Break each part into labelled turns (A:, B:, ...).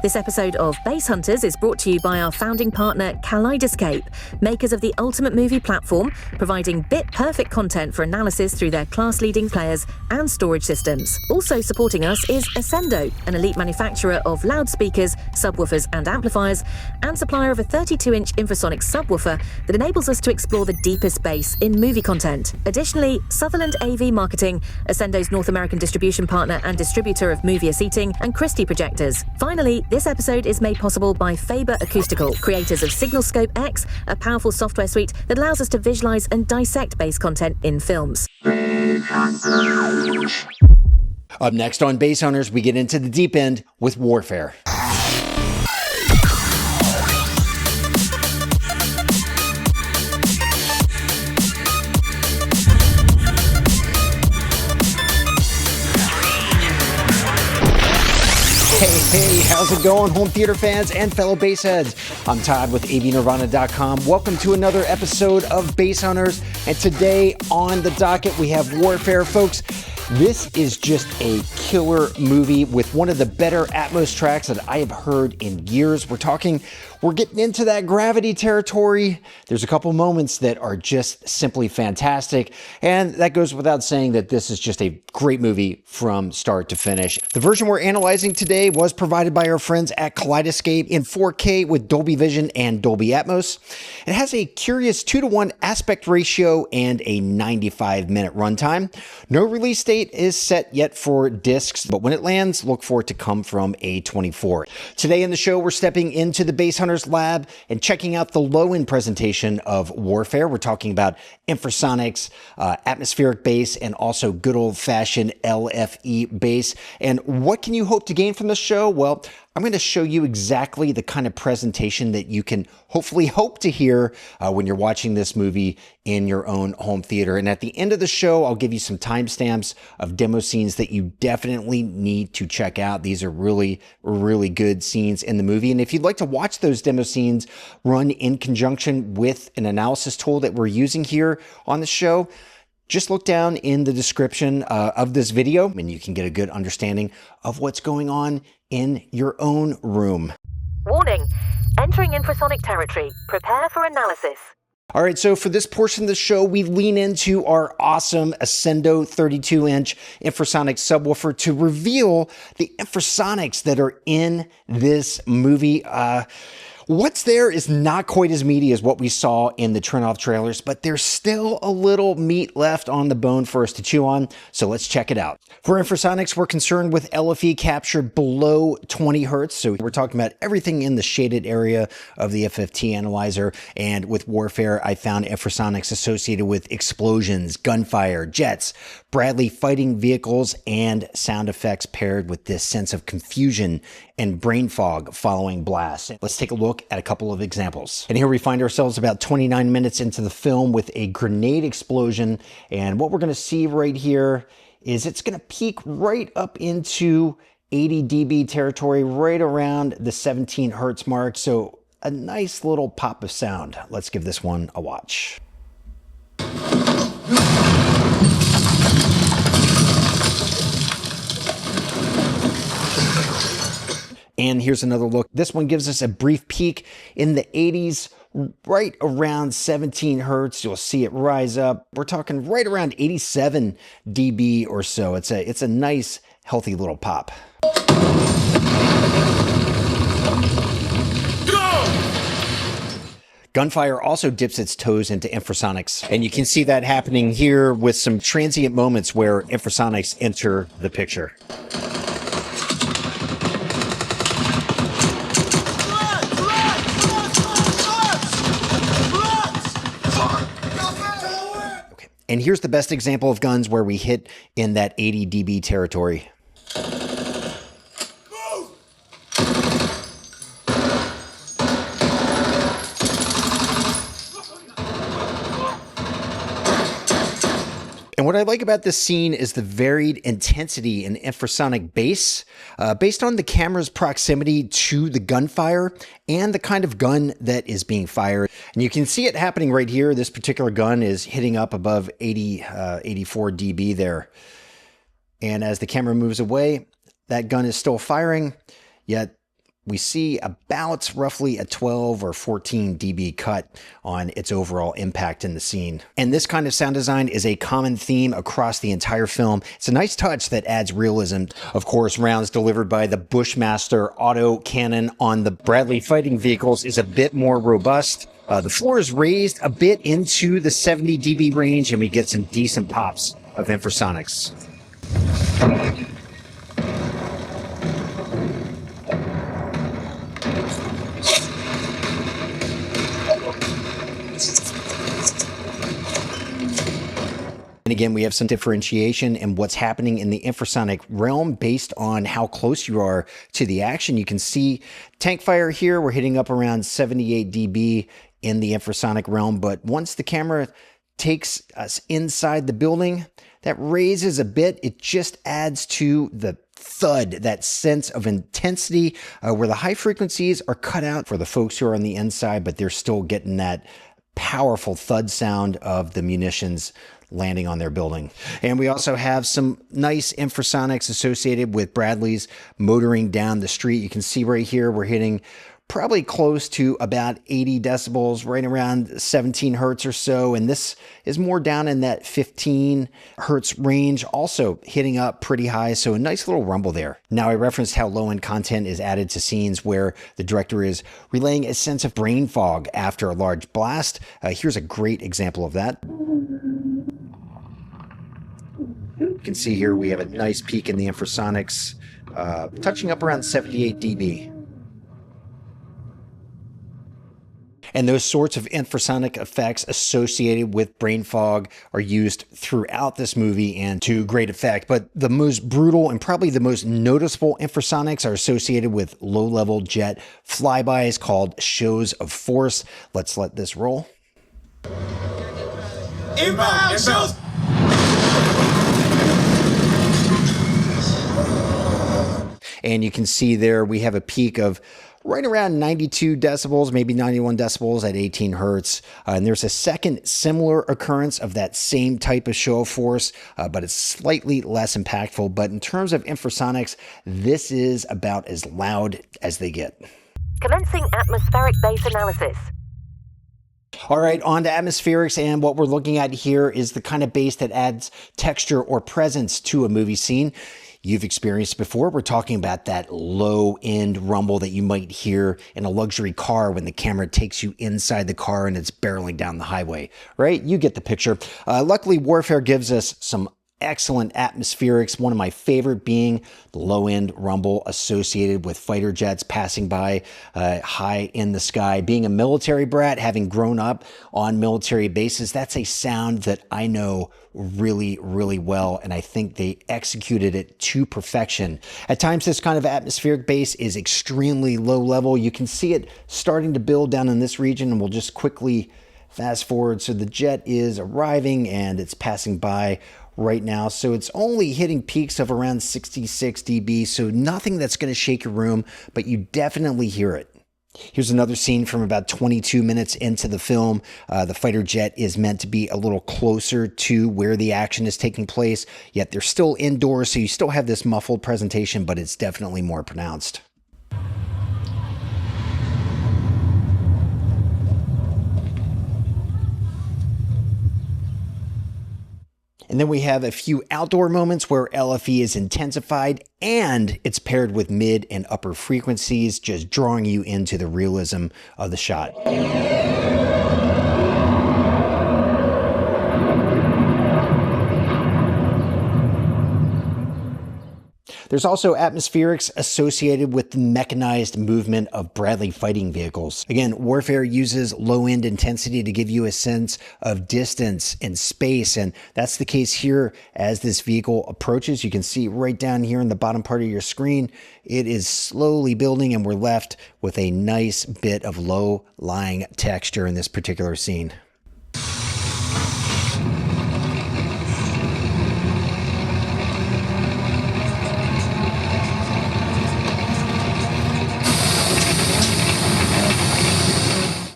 A: This episode of Base Hunters is brought to you by our founding partner, Kaleidescape, makers of the ultimate movie platform, providing bit-perfect content for analysis through their class-leading players and storage systems. Also supporting us is Ascendo, an elite manufacturer of loudspeakers, subwoofers and amplifiers, and supplier of a 32-inch infrasonic subwoofer that enables us to explore the deepest bass in movie content. Additionally, Sutherland AV Marketing, Ascendo's North American distribution partner and distributor of Movia seating, and Christie projectors. Finally, this episode is made possible by Faber Acoustical, creators of SignalScope X, a powerful software suite that allows us to visualize and dissect bass content in films.
B: Up next on Base Hunters, we get into the deep end with warfare. Hey, how's it going, home theater fans and fellow base heads? I'm Todd with avnirvana.com. Welcome to another episode of Base Hunters. And today on the docket, we have warfare, folks. This is just a killer movie with one of the better Atmos tracks that I have heard in years. We're getting into that gravity territory. There's a couple moments that are just simply fantastic. And that goes without saying that this is just a great movie from start to finish. The version we're analyzing today was provided by our friends at Kaleidescape in 4K with Dolby Vision and Dolby Atmos. It has a curious 2:1 aspect ratio and a 95-minute runtime. No release date is set yet for discs, but when it lands, look for it to come from A24. Today in the show, we're stepping into the Base Hunters lab and checking out the low-end presentation of warfare. We're talking about infrasonics, atmospheric bass, and also good old-fashioned LFE bass. And what can you hope to gain from the show? Well, I'm going to show you exactly the kind of presentation that you can hopefully hope to hear when you're watching this movie in your own home theater. And at the end of the show, I'll give you some timestamps of demo scenes that you definitely need to check out. These are really, really good scenes in the movie. And if you'd like to watch those demo scenes run in conjunction with an analysis tool that we're using here on the show, just look down in the description of this video and you can get a good understanding of what's going on in your own room.
A: Warning, entering infrasonic territory. Prepare for analysis.
B: All right, so for this portion of the show, we lean into our awesome Ascendo 32-inch infrasonic subwoofer to reveal the infrasonics that are in this movie. What's there is not quite as meaty as what we saw in the turn-off trailers, but there's still a little meat left on the bone for us to chew on, so let's check it out. For infrasonics, we're concerned with LFE capture below 20 hertz, so we're talking about everything in the shaded area of the FFT analyzer, and with warfare, I found infrasonics associated with explosions, gunfire, jets, Bradley fighting vehicles, and sound effects paired with this sense of confusion and brain fog following blasts. Let's take a look at a couple of examples. And here we find ourselves about 29 minutes into the film with a grenade explosion. And what we're going to see right here is it's going to peak right up into 80 dB territory, right around the 17 hertz mark. So a nice little pop of sound. Let's give this one a watch. And here's another look. This one gives us a brief peak in the 80s, right around 17 hertz. You'll see it rise up. We're talking right around 87 dB or so. It's a nice, healthy little pop. Gunfire also dips its toes into infrasonics, and you can see that happening here with some transient moments where infrasonics enter the picture. And here's the best example of guns where we hit in that 80 dB territory. And what I like about this scene is the varied intensity in infrasonic bass, based on the camera's proximity to the gunfire and the kind of gun that is being fired. And you can see it happening right here. This particular gun is hitting up above 84 dB there. And as the camera moves away, that gun is still firing, yet we see about roughly a 12 or 14 dB cut on its overall impact in the scene. And this kind of sound design is a common theme across the entire film. It's a nice touch that adds realism. Of course, rounds delivered by the Bushmaster auto cannon on the Bradley fighting vehicles is a bit more robust. The floor is raised a bit into the 70 dB range, and we get some decent pops of infrasonics. And again, we have some differentiation in what's happening in the infrasonic realm based on how close you are to the action. You can see tank fire here. We're hitting up around 78 dB in the infrasonic realm. But once the camera takes us inside the building, that raises a bit. It just adds to the thud, that sense of intensity where the high frequencies are cut out for the folks who are on the inside, but they're still getting that powerful thud sound of the munitions landing on their building. And we also have some nice infrasonics associated with Bradley's motoring down the street. You can see right here, we're hitting probably close to about 80 decibels, right around 17 hertz or so. And this is more down in that 15 hertz range, also hitting up pretty high. So a nice little rumble there. Now, I referenced how low-end content is added to scenes where the director is relaying a sense of brain fog after a large blast. Here's a great example of that. You can see here we have a nice peak in the infrasonics, touching up around 78 dB. And those sorts of infrasonic effects associated with brain fog are used throughout this movie and to great effect. But the most brutal and probably the most noticeable infrasonics are associated with low-level jet flybys called shows of force. Let's let this roll.
C: Inbound shows.
B: And you can see there we have a peak of right around 92 decibels, maybe 91 decibels at 18 hertz. And there's a second similar occurrence of that same type of show of force, but it's slightly less impactful. But in terms of infrasonics, this is about as loud as they get.
A: Commencing atmospheric bass analysis.
B: All right, on to atmospherics, and what we're looking at here is the kind of bass that adds texture or presence to a movie scene. You've experienced before. We're talking about that low-end rumble that you might hear in a luxury car when the camera takes you inside the car and it's barreling down the highway, right? You get the picture. Luckily, Warfare gives us some excellent atmospherics, one of my favorite being the low-end rumble associated with fighter jets passing by high in the sky. Being a military brat, having grown up on military bases, that's a sound that I know really, really well, and I think they executed it to perfection. At times, this kind of atmospheric bass is extremely low level. You can see it starting to build down in this region, and we'll just quickly fast forward. So the jet is arriving and it's passing by right now. So it's only hitting peaks of around 66 dB. So nothing that's going to shake your room, but you definitely hear it. Here's another scene from about 22 minutes into the film. The fighter jet is meant to be a little closer to where the action is taking place, yet they're still indoors, so you still have this muffled presentation, but it's definitely more pronounced. And then we have a few outdoor moments where LFE is intensified and it's paired with mid and upper frequencies, just drawing you into the realism of the shot. There's also atmospherics associated with the mechanized movement of Bradley fighting vehicles. Again, Warfare uses low-end intensity to give you a sense of distance and space, and that's the case here as this vehicle approaches. You can see right down here in the bottom part of your screen, it is slowly building, and we're left with a nice bit of low-lying texture in this particular scene.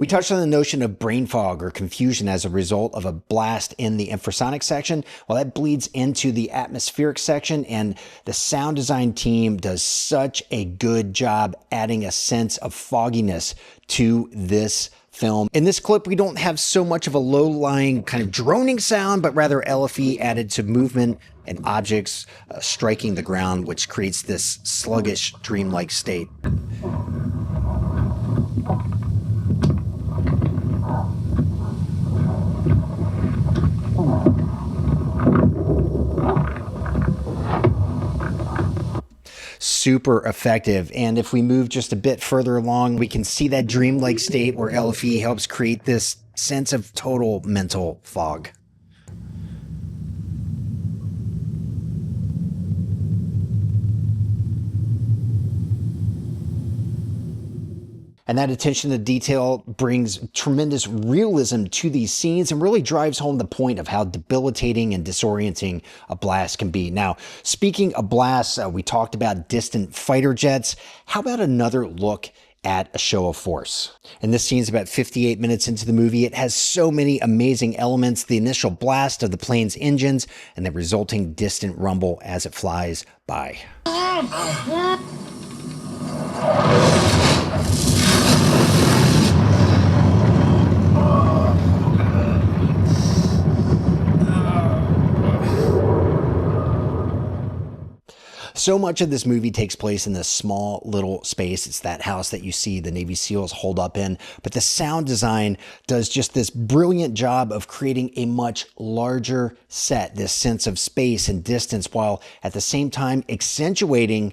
B: We touched on the notion of brain fog or confusion as a result of a blast in the infrasonic section. Well, that bleeds into the atmospheric section, and the sound design team does such a good job adding a sense of fogginess to this film. In this clip, we don't have so much of a low-lying kind of droning sound, but rather LFE added to movement and objects striking the ground, which creates this sluggish, dreamlike state. Super effective. And if we move just a bit further along, we can see that dreamlike state where LFE helps create this sense of total mental fog. And that attention to detail brings tremendous realism to these scenes and really drives home the point of how debilitating and disorienting a blast can be. Now, speaking of blasts, we talked about distant fighter jets. How about another look at a show of force? And this scene is about 58 minutes into the movie. It has so many amazing elements: the initial blast of the plane's engines and the resulting distant rumble as it flies by. So much of this movie takes place in this small little space. It's that house that you see the Navy SEALs hold up in. But the sound design does just this brilliant job of creating a much larger set, this sense of space and distance, while at the same time accentuating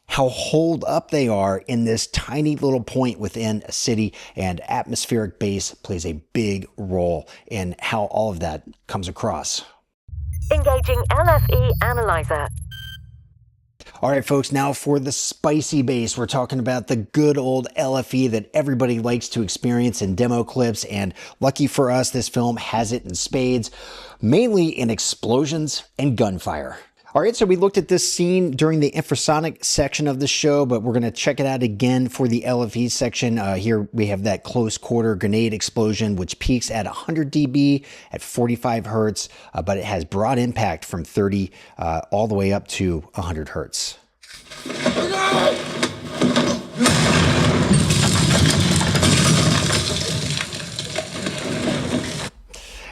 B: how holed up they are in this tiny little point within a city. And atmospheric bass plays a big role in how all of that comes across.
A: Engaging LFE analyzer.
B: All right, folks, now for the spicy bass. We're talking about the good old LFE that everybody likes to experience in demo clips, and lucky for us, this film has it in spades, mainly in explosions and gunfire. All right, so we looked at this scene during the infrasonic section of the show, but we're going to check it out again for the LFE section. Here we have that close quarter grenade explosion, which peaks at 100 dB at 45 hertz, but it has broad impact from 30 all the way up to 100 hertz.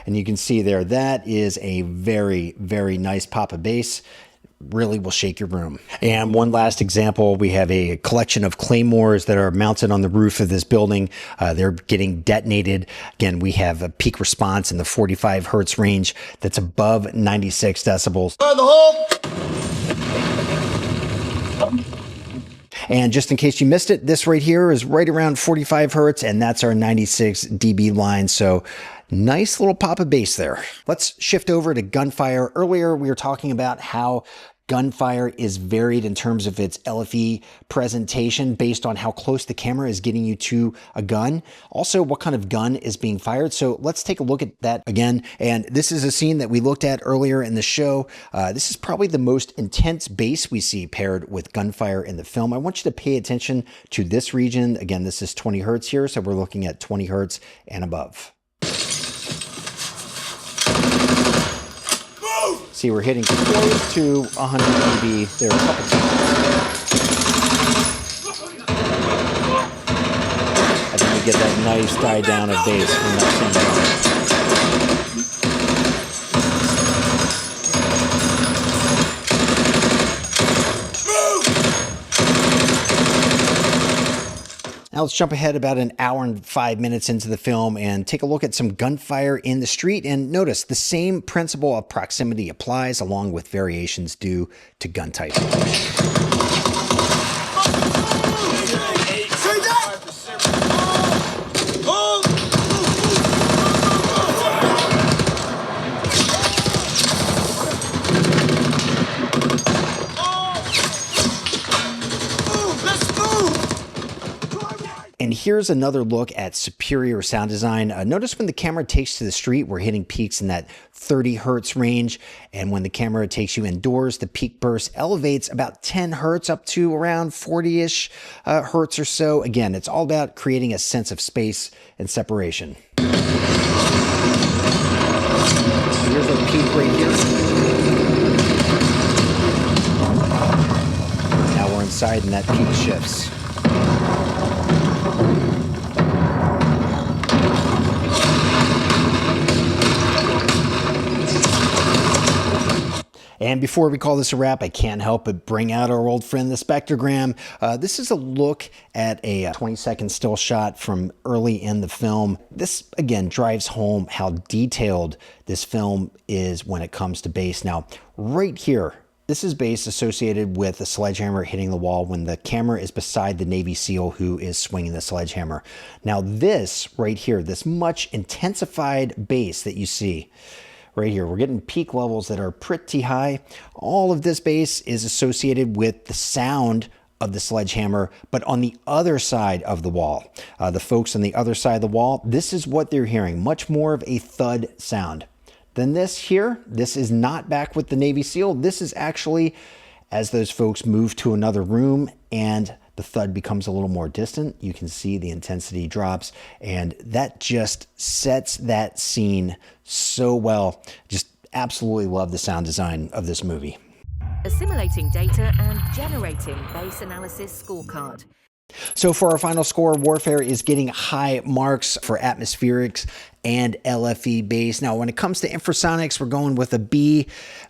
B: And you can see there, that is a very, very nice pop of bass. Really will shake your room. And one last example, we have a collection of claymores that are mounted on the roof of this building. They're getting detonated. Again, we have a peak response in the 45 hertz range that's above 96 decibels.
C: Fire the hole!
B: And just in case you missed it, this right here is right around 45 hertz, and that's our 96 dB line. So nice little pop of bass there. Let's shift over to gunfire. Earlier, we were talking about how gunfire is varied in terms of its LFE presentation based on how close the camera is getting you to a gun. Also, what kind of gun is being fired. So let's take a look at that again. And this is a scene that we looked at earlier in the show. This is probably the most intense bass we see paired with gunfire in the film. I want you to pay attention to this region. Again, this is 20 hertz here, so we're looking at 20 hertz and above. See, we're hitting close to 100 dB there a couple times. And then we get that nice die down of bass from that same. Now let's jump ahead about an hour and 5 minutes into the film and take a look at some gunfire in the street. And notice the same principle of proximity applies, along with variations due to gun type. And here's another look at superior sound design. Notice when the camera takes to the street, we're hitting peaks in that 30 hertz range. And when the camera takes you indoors, the peak burst elevates about 10 hertz up to around 40-ish hertz or so. Again, it's all about creating a sense of space and separation. Here's our peak right here. Now we're inside and that peak shifts. And before we call this a wrap, I can't help but bring out our old friend, the spectrogram. This is a look at a 20-second still shot from early in the film. This, again, drives home how detailed this film is when it comes to bass. Now, right here, this is bass associated with the sledgehammer hitting the wall when the camera is beside the Navy SEAL who is swinging the sledgehammer. Now, this right here, this much intensified bass that you see, right here, we're getting peak levels that are pretty high. All of this bass is associated with the sound of the sledgehammer, but on the other side of the wall. The folks on the other side of the wall, this is what they're hearing, much more of a thud sound. Then this here, this is not back with the Navy SEAL. This is actually as those folks move to another room and the thud becomes a little more distant. You can see the intensity drops, and that just sets that scene so well. Just absolutely love the sound design of this movie.
A: Assimilating data and generating bass analysis scorecard.
B: So for our final score, Warfare is getting high marks for atmospherics and LFE bass. Now, when it comes to infrasonics, we're going with a B.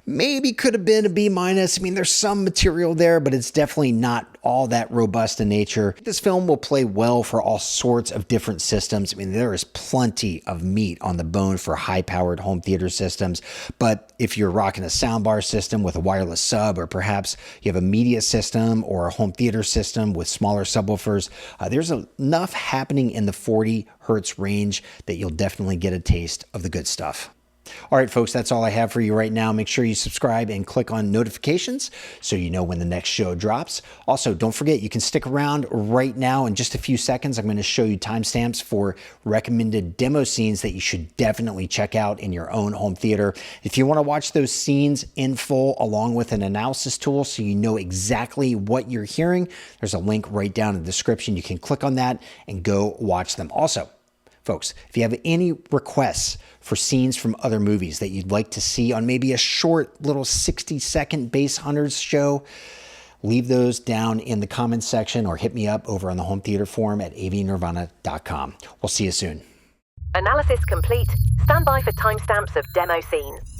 B: Maybe could have been a B minus. I mean, there's some material there, but it's definitely not all that robust in nature. This film will play well for all sorts of different systems. I mean, there is plenty of meat on the bone for high-powered home theater systems. But if you're rocking a soundbar system with a wireless sub, or perhaps you have a media system or a home theater system with smaller subwoofers, there's enough happening in the 40 hertz range that you'll definitely get a taste of the good stuff. All right, folks, that's all I have for you right now. Make sure you subscribe and click on notifications so you know when the next show drops. Also, don't forget, you can stick around right now. In just a few seconds, I'm going to show you timestamps for recommended demo scenes that you should definitely check out in your own home theater. If you want to watch those scenes in full along with an analysis tool so you know exactly what you're hearing, there's a link right down in the description. You can click on that and go watch them. Also, folks, if you have any requests for scenes from other movies that you'd like to see on maybe a short little 60-second Bass Hunters show, leave those down in the comments section or hit me up over on the home theater forum at AVNirvana.com. We'll see you soon.
A: Analysis complete. Stand by for timestamps of demo scenes.